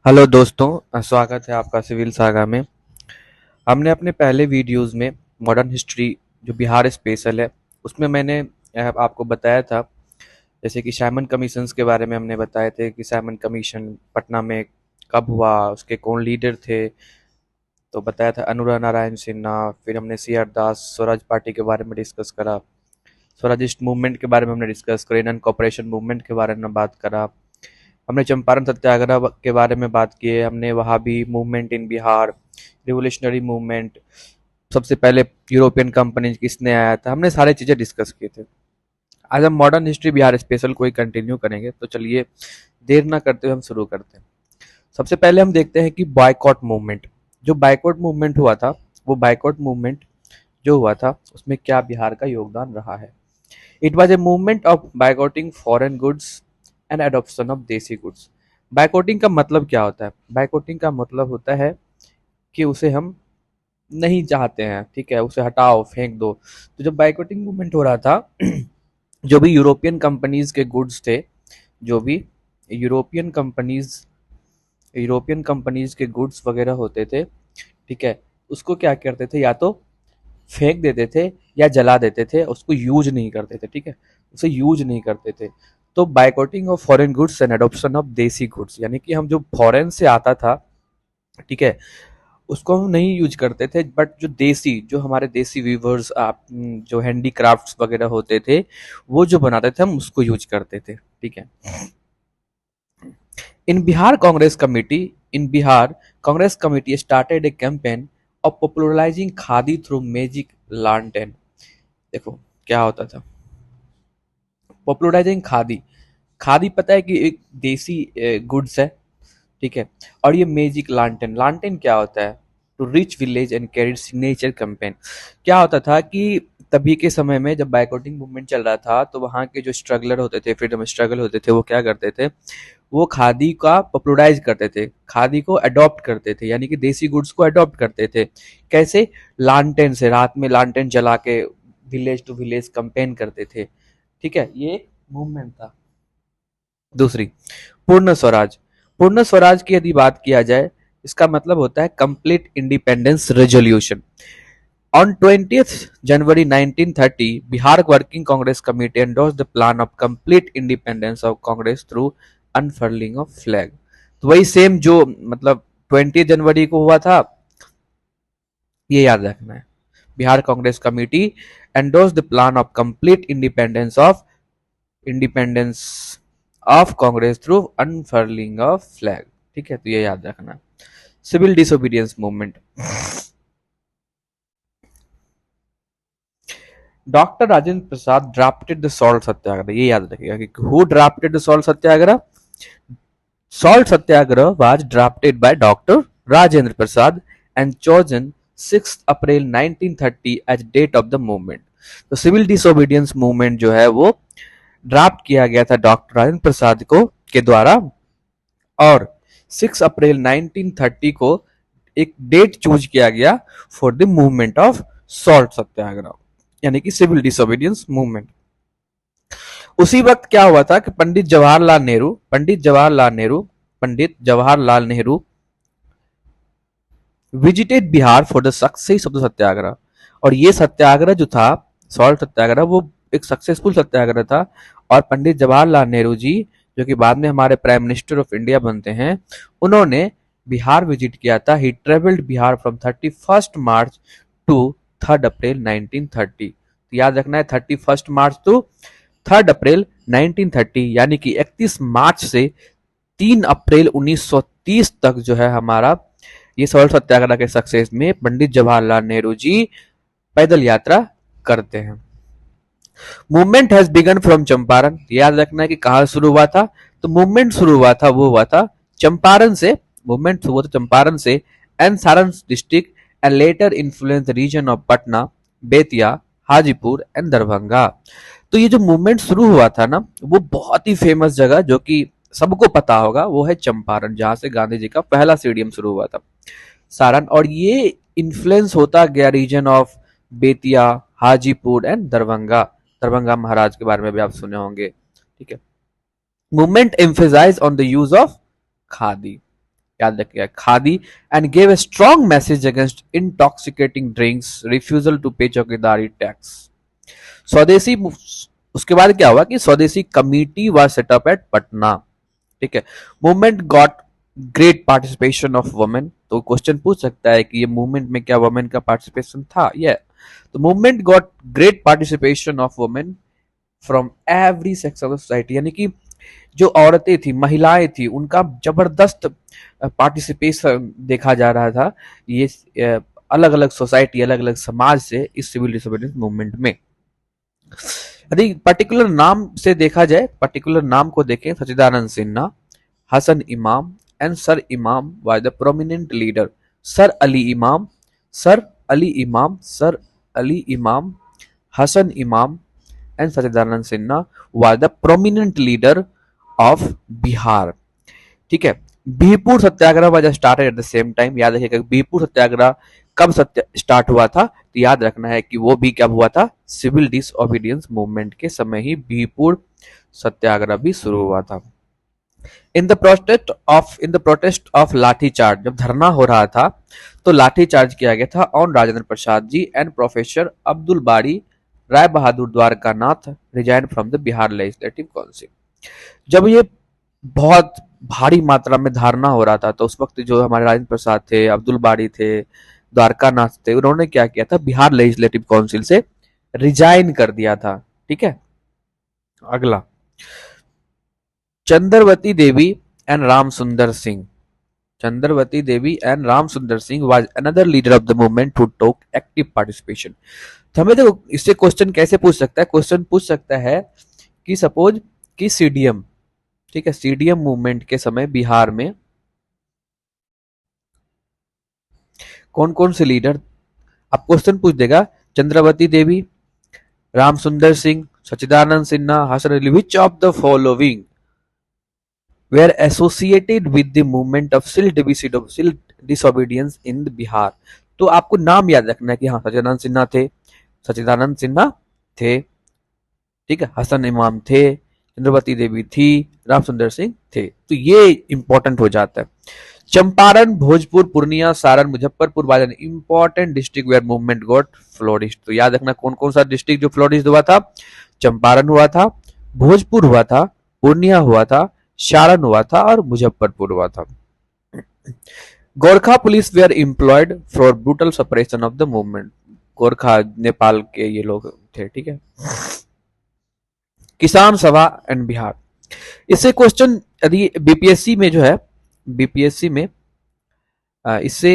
Hello दोस्तों, स्वागत है आपका सिविल सागा में। हमने अपने पहले वीडियोस में मॉडर्न हिस्ट्री जो बिहार स्पेशल है उसमें मैंने आपको बताया था, जैसे कि साइमन कमीशंस के बारे में हमने बताए थे कि साइमन कमीशन पटना में कब हुआ, उसके कौन लीडर थे। तो बताया था अनुरा नारायण सिन्हा। फिर हमने सी आर दास स्वराज पार्टी के बारे में डिस्कस करा, स्वराजिस्ट मूवमेंट के बारे में हमने डिस्कस करा, इंडियन कॉपरेशन मूवमेंट के बारे में बात करा। हमने चंपारण सत्याग्रह के बारे में बात की है, हमने Wahhabi movement in Bihar, revolutionary movement, सबसे पहले यूरोपियन कंपनी किसने आया था, हमने सारी चीज़ें डिस्कस किए थे। आज हम मॉडर्न हिस्ट्री बिहार स्पेशल को ही कंटिन्यू करेंगे, तो चलिए देर ना करते हुए हम शुरू करते हैं। सबसे पहले हम देखते हैं कि बायकॉट मूवमेंट, जो बायकॉट मूवमेंट हुआ था, वो बायकॉट मूवमेंट जो हुआ था उसमें क्या बिहार का योगदान रहा है। It was a movement of boycotting foreign goods and adoption of desi goods. Boycotting का मतलब क्या होता है? बायकॉटिंग का मतलब होता है कि उसे हम नहीं चाहते हैं, ठीक है, उसे हटाओ, फेंक दो। तो जब बायकॉटिंग मूवमेंट हो रहा था जो भी यूरोपियन कंपनीज के गुड्स थे, जो भी यूरोपियन कंपनीज यूरोपियन कंपनीज के गुड्स वगैरह होते थे, ठीक है, उसको क्या करते थे, या तो फेंक देते थे या जला देते थे, उसको यूज नहीं करते थे, ठीक है, उसे यूज नहीं करते थे। तो boycotting of foreign goods and adoption of desi goods, यानी कि हम जो फॉरेन से आता था, ठीक है, उसको हम नहीं यूज करते थे, बट जो देसी, जो हमारे देसी वीवर्स, आप जो हैंडीक्राफ्ट्स वगैरह होते थे, वो जो बनाते थे हम उसको यूज करते थे, ठीक है। In Bihar Congress committee in Bihar Congress committee started a campaign of popularising khadi through magic lantern. देखो क्या होता था, पॉपुलराइजिंग खादी। खादी पता है कि एक देसी गुड्स है, ठीक है। और ये मैजिक लालटेन, लालटेन क्या होता है? To reach village and carried signature campaign. क्या होता था कि तभी के समय में जब बायकॉटिंग मूवमेंट चल रहा था, तो वहाँ के जो स्ट्रगलर होते थे, फ्रीडम स्ट्रगल होते थे, वो क्या करते थे, वो खादी का पॉपुलराइज करते थे, खादी को अडॉप्ट करते थे, यानी कि देसी गुड्स को अडॉप्ट करते थे। कैसे? लालटेन से, रात में लालटेन जला के विलेज टू विलेज कैंपेन करते थे, ठीक है, ये मूवमेंट था। दूसरी, पूर्ण स्वराज। पूर्ण स्वराज की यदि बात किया जाए, इसका मतलब होता है complete independence resolution. On 20th January 1930 Bihar working Congress committee endorse the plan of complete independence of Congress through unfurling of flag. तो वही सेम जो मतलब 20 जनवरी को हुआ था, ये याद रखना है। Bihar Congress committee endorse the plan of complete independence of Congress through unfurling of flag, ठीक है, तो ये याद रखना। Civil disobedience movement, doctor Rajendra Prasad drafted the salt satyagraha, ये याद रखिएगा कि who drafted the salt satyagraha. Salt satyagraha was drafted by doctor Rajendra Prasad and chosen 6 April 1930 as date of the movement. तो सिविल डिसोबीडियंस मूवमेंट जो है वो ड्राफ्ट किया गया था डॉक्टर राजेंद्र प्रसाद को के द्वारा, और 6 अप्रैल 1930 को एक डेट चूज किया गया for the movement of salt satyagraha, यानी कि सिविल डिसोबीडियंस मूवमेंट। उसी वक्त क्या हुआ था कि Pandit Jawaharlal Nehru visited Bihar for the success of the satyagraha. और ये सत्याग्रह जो था, सॉल्ट सत्याग्रह, वो एक सक्सेसफुल सत्याग्रह था। और पंडित जवाहरलाल नेहरू जी, जो कि बाद में हमारे प्राइम मिनिस्टर ऑफ इंडिया बनते हैं, उन्होंने बिहार विजिट किया था। He travelled Bihar from 31 March to 3 April 1930। तो याद रखना है, 31 मार्च टू 3 अप्रैल 1930, यानी कि 31 मार्च से 3 अप्रैल 1930 तक जो है हमारा ये सॉल्ट सत्याग्रह के सक्सेस में पंडित जवाहरलाल नेहरू जी पैदल यात्रा करते हैं। Movement has begin from Champaran. याद रखना है कि कहां शुरू हुआ था, तो मूवमेंट शुरू हुआ था, वो हुआ था चंपारण से। मूवमेंट हुआ था चंपारण से and Saran district and later influence region of Patna, Bettiah, Hajipur and Darbhanga. तो ये जो मूवमेंट शुरू हुआ था ना, वो बहुत ही फेमस जगह जो कि सबको पता होगा, वो है चंपारण, जहां से गांधी जी का पहला स्टेडियम शुरू हुआ था, सारण। और ये इन्फ्लुएंस होता गया region of Bettiah, Hajipur and Darbhanga. Darbhanga Maharaj के बारे में भी आप सुने होंगे, ठीक है। Movement emphasise on the use of khadi. याद रखिएगा, khadi, and gave a strong message against intoxicating drinks, refusal to pay chowkidari tax. स्वदेशी, उसके बाद क्या हुआ कि Swadeshi committee was set up at Patna. ठीक है, movement got great participation of women. तो क्वेश्चन पूछ सकता है कि ये मूवमेंट में क्या वुमेन का पार्टिसिपेशन था? ये तो movement got great participation of women from every section of society, यानी कि जो औरतें थी, महिलाएं थी, उनका जबरदस्त पार्टिसिपेशन देखा जा रहा था ये अलग अलग सोसाइटी, अलग अलग समाज से इस सिविल डिसोबीडियंस मूवमेंट में। यदि पर्टिकुलर नाम से देखा जाए, पर्टिकुलर नाम को देखें, सच्चिदानंद Sinha, Hasan Imam and sir Imam was the prominent leader. Sir Ali Imam, sir Ali Imam, sir Ali Imam, Hasan Imam and Sachchidananda Sinha was the prominent leader of Bihar. ठीक है, Bihpur satyagraha was started at the same time. याद रखिएगा बीहपुर सत्याग्रह कब स्टार्ट हुआ था, तो याद रखना है कि वो भी कब हुआ था, सिविल डिसओबीडियंस मूवमेंट के समय ही बीहपुर सत्याग्रह भी शुरू हुआ था। In the protest of lathicharge, जब धरना हो रहा था तो लाठीचार्ज किया गया था on Rajendra Prasad ji and professor Abdul Bari Rai Bahadur Dwarkanath resign from the Bihar legislative council. जब ये बहुत भारी मात्रा में धरना हो रहा था तो उस वक्त जो हमारे राजेंद्र प्रसाद थे, अब्दुल बारी थे, द्वारकानाथ थे, उन्होंने क्या किया था, बिहार लेजिस्लेटिव काउंसिल से रिजाइन कर दिया था। ठीक है, अगला Chandravati Devi and Ram Sundar Singh. Chandravati Devi and Ram Sundar Singh was another leader of the movement who took active participation. तो हमें देखो इससे क्वेश्चन कैसे पूछ सकता है, क्वेश्चन पूछ सकता है कि सपोज कि सीडीएम, ठीक है, सीडीएम मूवमेंट के समय बिहार में कौन कौन से लीडर, अब क्वेश्चन पूछ देगा Chandravati Devi, Ram Sundar Singh, Sachchidananda Sinha, Hasan Ali, which of the following were associated with the movement of civil disobedience in Bihar. तो आपको नाम याद रखना है कि हाँ सच्चिदानंद सिन्हा थे, सच्चिदानंद सिन्हा थे, ठीक है, हसन इमाम थे, चंद्रवती देवी थी, राम सुंदर सिंह थे। तो ये इंपॉर्टेंट हो जाता है। Champaran, Bhojpur, Purnia, Saran, Muzaffarpur was an important district where movement got flourish. तो याद रखना कौन कौन सा डिस्ट्रिक्ट जो फ्लोरिश हुआ था, चंपारण हुआ था, भोजपुर हुआ था, पूर्णिया हुआ था, सारण हुआ था और मुजफ्फरपुर हुआ था। Gorkha police were employed for brutal suppression of the movement. Gorkha Nepal के ये लोग थे। ठीक है, किसान सभा एंड बिहार, इससे क्वेश्चन यदि बीपीएससी में जो है, बीपीएससी में इससे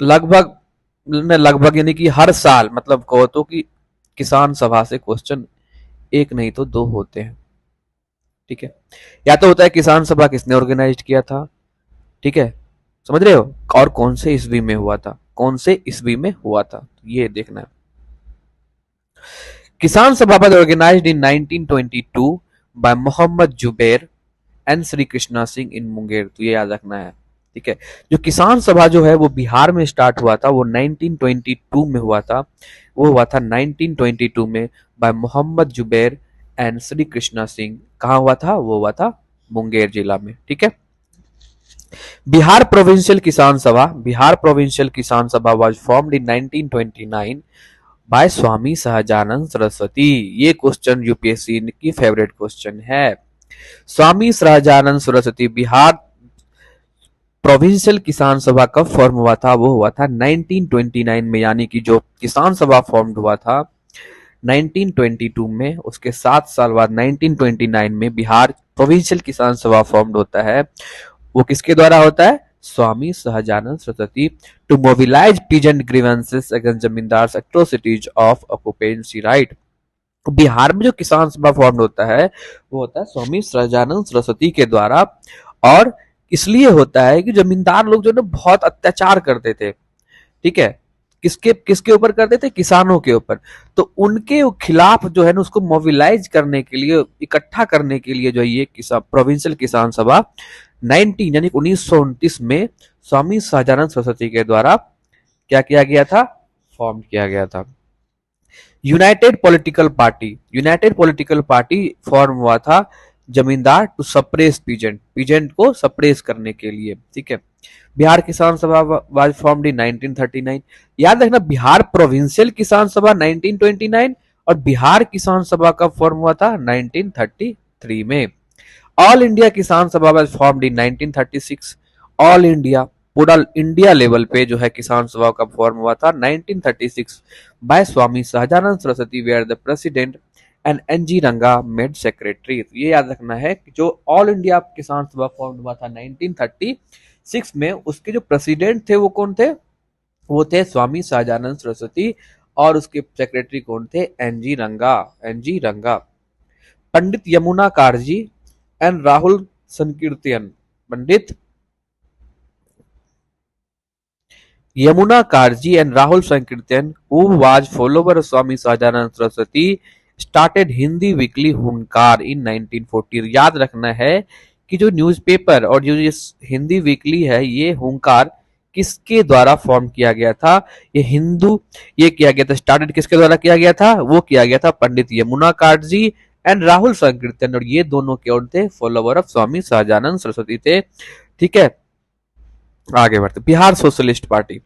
लगभग यानी कि हर साल मतलब कहो तो कि किसान सभा से क्वेश्चन एक नहीं तो दो होते हैं। ठीक है, या तो होता है किसान सभा किसने ऑर्गेनाइज किया था, ठीक है, समझ रहे हो, और कौन से ईस्वी में हुआ था, कौन से ईस्वी में हुआ था, ये देखना है। किसान सभा was organized in 1922 by Mohammad Zubair and Shri Krishna Singh in Munger. तो ये याद रखना है। ठीक है, जो किसान सभा जो है वो बिहार में स्टार्ट हुआ था, वो 1922 में हुआ था, वो हुआ था 1922 में बाय मोहम्मद जुबैर एंड श्री कृष्णा सिंह। कहाँ हुआ था, वो हुआ था मुंगेर जिला में। ठीक है, बिहार प्रोविंशियल किसान सभा, बिहार प्रोविंशियल किसान सभा was formed in 1929 bye Swami Sahajanand Saraswati. ये क्वेश्चन यूपीएससी की फेवरेट क्वेश्चन है। स्वामी सहजानंद सरस्वती बिहार प्रोविंशियल किसान सभा कब फॉर्म हुआ था, वो हुआ था 1929 में, यानी कि जो किसान सभा फॉर्म हुआ था 1922 में, उसके 7 साल बाद 1929 में बिहार प्रोविंशियल किसान सभा फॉर्म होता है। वो किसके द्वारा होता है, Swami Sahajanand Saraswati, to mobilise peasant grievances against zamindar atrocities of occupancy right. Bihar में जो किसान सभा फॉर्म होता है वो होता है स्वामी सहजानंद सरस्वती के द्वारा, और इसलिए होता है कि जमींदार लोग जो है बहुत अत्याचार करते थे। ठीक है, किसके किसके ऊपर करते थे, किसानों के ऊपर। तो उनके खिलाफ जो है ना उसको मोबिलाइज करने के लिए, इकट्ठा करने के लिए जो है ये किसान प्रोविंशियल किसान सभा 1929 में स्वामी सहजानंद सरस्वती के द्वारा क्या किया गया था, फॉर्म किया गया था। United political party, United political party form हुआ था जमींदार टू सप्रेस पीजेंट, पीजेंट को सप्रेस करने के लिए, ठीक है। बिहार किसान सभा वाज फॉर्म्ड इन 1939। याद रखना, बिहार प्रोविंशियल किसान सभा 1929 और बिहार किसान सभा कब फॉर्म हुआ था, 1933 में। ऑल इंडिया किसान सभा was formed in 1936। All India, पूरा इंडिया लेवल पे जो है किसान सभा का फॉर्म हुआ था 1936 by Swami Sahajanand Saraswati were the president and N G Ranga made secretary. ये याद रखना है कि जो ऑल इंडिया किसान सभा फॉर्म हुआ था 1936 में, उसके जो प्रेसिडेंट थे वो कौन थे, वो थे स्वामी सहजानंद सरस्वती, और उसके सेक्रेटरी कौन थे, NG Ranga, N G Ranga. Pandit Yamuna Karjee and Rahul Sankrityayan, Pandit Yamuna Karjee and Rahul Sankrityayan who was follower of Swami Sahajanand Saraswati started Hindi weekly Hunkar in 1940। याद रखना है कि जो न्यूज़पेपर और जो ये हिंदी वीकली है, ये हुंकार किसके द्वारा फॉर्म किया गया था, ये हिंदू, ये किया गया था, स्टार्टेड किसके द्वारा किया गया था, वो किया गया था पंडित यमुना कारजी एंड राहुल संकीर्तन, और ये दोनों कौन थे, फॉलोवर ऑफ स्वामी सहजानंद सरस्वती थे, ठीक है। आगे बढ़ते, Bihar socialist party,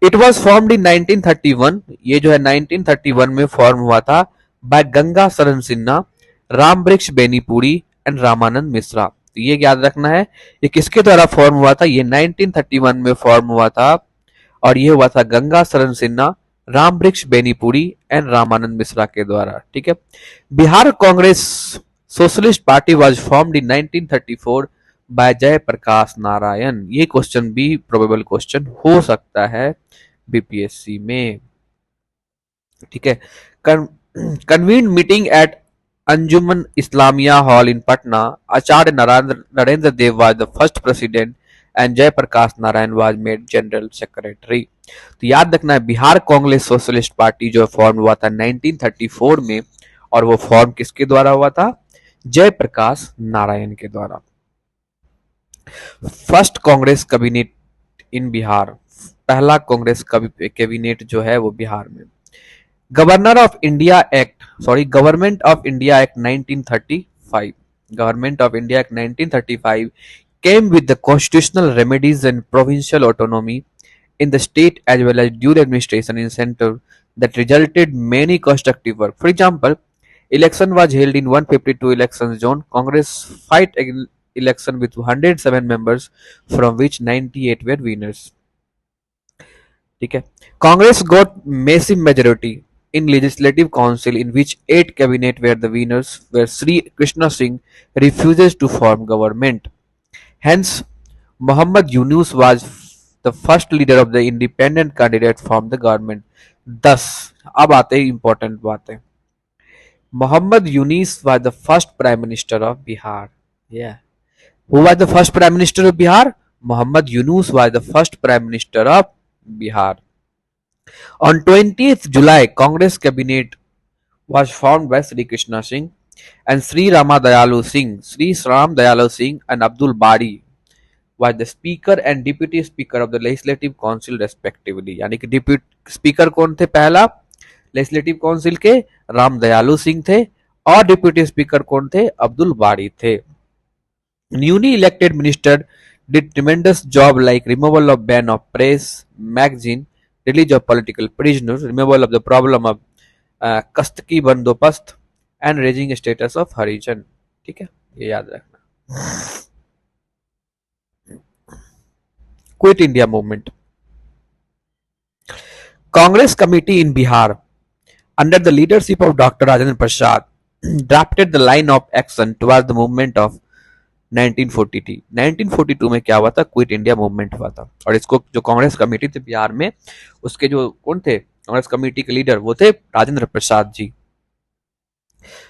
it was formed इन 1931। ये जो है 1931 में फॉर्म हुआ था बाय गंगा शरण सिन्हा, राम वृक्ष बेनीपुरी एंड रामानंद मिश्रा। तो ये याद रखना है, ये किसके द्वारा फॉर्म हुआ था, ये 1931 में फॉर्म हुआ था, और ये हुआ था गंगा शरण सिन्हा, राम वृक्ष बेनीपुरी एंड रामानंद मिश्रा के द्वारा, ठीक है। Bihar Congress socialist party was formed in 1934 by Jayaprakash Narayan. ये क्वेश्चन भी प्रोबेबल क्वेश्चन हो सकता है बीपीएससी में, ठीक है। Convene meeting at Anjuman Islamia hall in Patna, Acharya Narendra Dev was the first president and Jayaprakash Narayan was made general secretary. तो याद रखना है, बिहार कांग्रेस सोशलिस्ट पार्टी जो फॉर्म हुआ था 1934 में, और वो फॉर्म किसके द्वारा हुआ था, जयप्रकाश नारायण के द्वारा। फर्स्ट कांग्रेस कैबिनेट इन बिहार, पहला कांग्रेस कैबिनेट जो है वो बिहार में। Governor of India act, sorry government of India act 1935, government of India act 1935 came with the constitutional remedies and provincial autonomy in the state as well as dual administration in center that resulted many constructive work. For example, election was held in 152 election zone. Congress fight election with 107 members, from which 98 were winners. ठीक है। Congress got massive majority in legislative council in which 8 cabinet were the winners were Shri Krishna Singh refuses to form government. Hence Mohammad Yunus was the first leader of the independent candidate from the government. 10, अब आते हैं important बातें। Mohammad Yunus was the first prime minister of Bihar. Who was the first prime minister of Bihar? Mohammad Yunus was the first prime minister of Bihar. On 20th July, Congress cabinet was formed by Sri Krishna Singh and Sri Rama Dayalu Singh. Sri Ram Dayalu Singh and Abdul Bari was the speaker and deputy speaker of the legislative council respectively. यानी कि deputy speaker कौन थे, पहला legislative council के राम दयालु सिंह थे, और deputy speaker कौन थे, अब्दुल बारी थे। Newly elected minister did tremendous job like removal of ban of press, magazine, release of political prisoners, removal of the problem of कस्तकी बंदोबस्त and raising status of हरिजन। ठीक है, ये याद रखना। Quit India movement, Congress committee in Bihar under the leadership of Dr. Rajendra Prasad drafted the line of action towards the movement of 1942। 1942 में क्या हुआ था, क्विट इंडिया मूवमेंट हुआ था, और इसको जो कांग्रेस कमेटी थी बिहार में, उसके जो कौन थे कांग्रेस कमेटी के लीडर, वो थे राजेंद्र प्रसाद जी।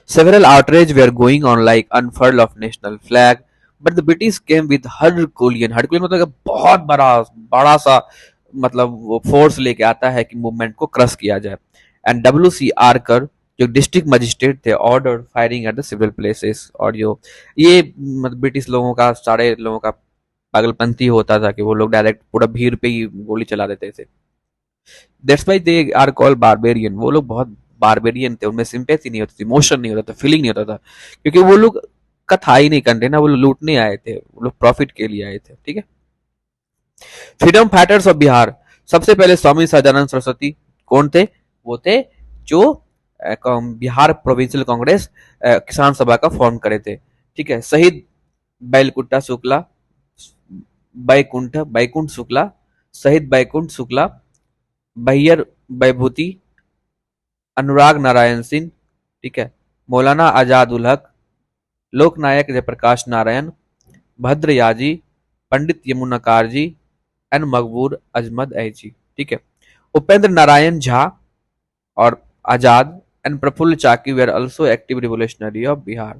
Several outrage were going on like unfurl of national flag, but the British came with Herculean, Herculean मतलब बहुत बड़ा सा मतलब वो फोर्स लेके आता है कि मूवमेंट को क्रश किया जाए। एंड WC आरकर जो डिस्ट्रिक्ट मजिस्ट्रेट थे order firing at the civil places, और जो ये मतलब ब्रिटिश लोगों का, सारे लोगों का पागलपंथी होता था कि वो लोग डायरेक्ट पूरा भीड़ पे ही गोली चला देते थे। That's why they are called barbarian. वो लोग बहुत बारबेरियन थे, उनमें सिंपैथी नहीं होती थी, इमोशन नहीं होता था, फीलिंग नहीं होता था, क्योंकि वो लोग का था ही नहीं कंटेंट ना, वो लूटने आए थे, वो लोग प्रॉफिट के लिए आए थे। ठीक है। फ्रीडम फाइटर्स ऑफ बिहार, सबसे पहले स्वामी सदानंद सरस्वती कौन थे? वो थे जो बिहार प्रोविंशियल कांग्रेस किसान सभा का फॉर्म करे थे। ठीक है। शहीद बैलकुंठा शुक्ला, बैकुंठ बैकुंठ शुक्ला, शहीद बैकुंठ शुक्ला, बैयर बैभूति, अनुराग नारायण सिंह, ठीक है, मौलाना आजाद उल हक, लोकनायक जयप्रकाश नारायण, भद्रयाजी, पंडित यमुनाकार जी एंड मकबूर अजमद ऐची। ठीक है। उपेंद्र नारायण झा और Azad and Prafulla Chaki were also active revolutionary of Bihar.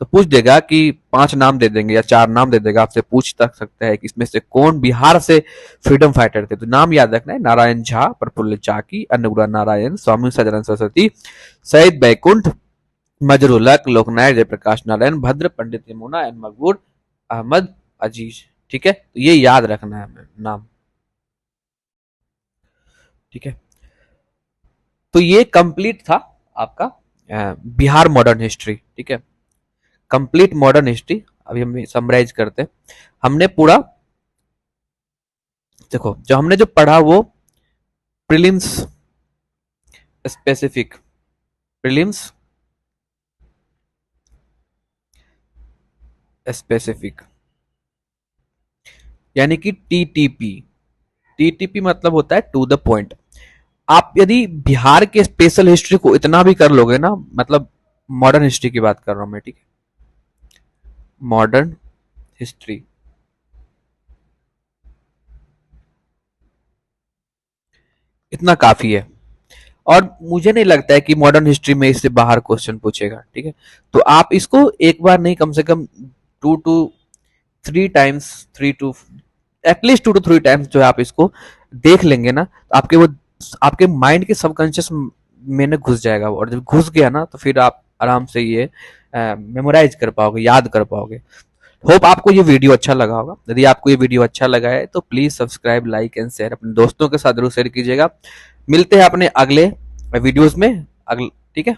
तो पूछ देगा कि 5 नाम दे देंगे या 4 नाम दे देगा, आपसे पूछ तक सकता है कि इसमें से कौन बिहार से फ्रीडम फाइटर थे। तो नाम याद रखना है, नारायण झा, प्रफुल्ल चाकी, अन्नपूर्णा नारायण, स्वामी सदानंद सरस्वती, शहीद बैकुंठ, मजरुल हक, लोकनायक जयप्रकाश नारायण, भद्र, पंडित यमुना एंड मकबूर अहमद अजीज। ठीक है। तो ये याद रखना है हमें नाम। ठीक है। तो ये कंप्लीट था आपका बिहार मॉडर्न हिस्ट्री। ठीक है। कंप्लीट मॉडर्न हिस्ट्री अभी हम समराइज करते हैं। हमने पूरा देखो, जो हमने जो पढ़ा वो प्रीलिम्स स्पेसिफिक, प्रीलिम्स स्पेसिफिक यानी कि टीटीपी। टीटीपी मतलब होता है टू द पॉइंट। आप यदि बिहार के स्पेशल हिस्ट्री को इतना भी कर लोगे ना, मतलब मॉडर्न हिस्ट्री की बात कर रहा हूं मैं। ठीक है। मॉडर्न हिस्ट्री इतना काफी है, और मुझे नहीं लगता है कि मॉडर्न हिस्ट्री में इससे बाहर क्वेश्चन पूछेगा। ठीक है। तो आप इसको एक बार नहीं, कम से कम 2 to 3 times, 3 to at least 2 to 3 times जो है आप इसको देख लेंगे ना, तो आपके वो आपके माइंड के सबकॉन्शियस में ना घुस जाएगा वो, और जब घुस गया ना तो फिर आप आराम से ये मेमोराइज कर पाओगे, याद कर पाओगे। होप आपको ये वीडियो अच्छा लगा होगा। यदि आपको ये वीडियो अच्छा लगा है तो please subscribe, like and share, अपने दोस्तों के साथ जरूर शेयर कीजिएगा। मिलते हैं अपने अगले वीडियोस में। ठीक है।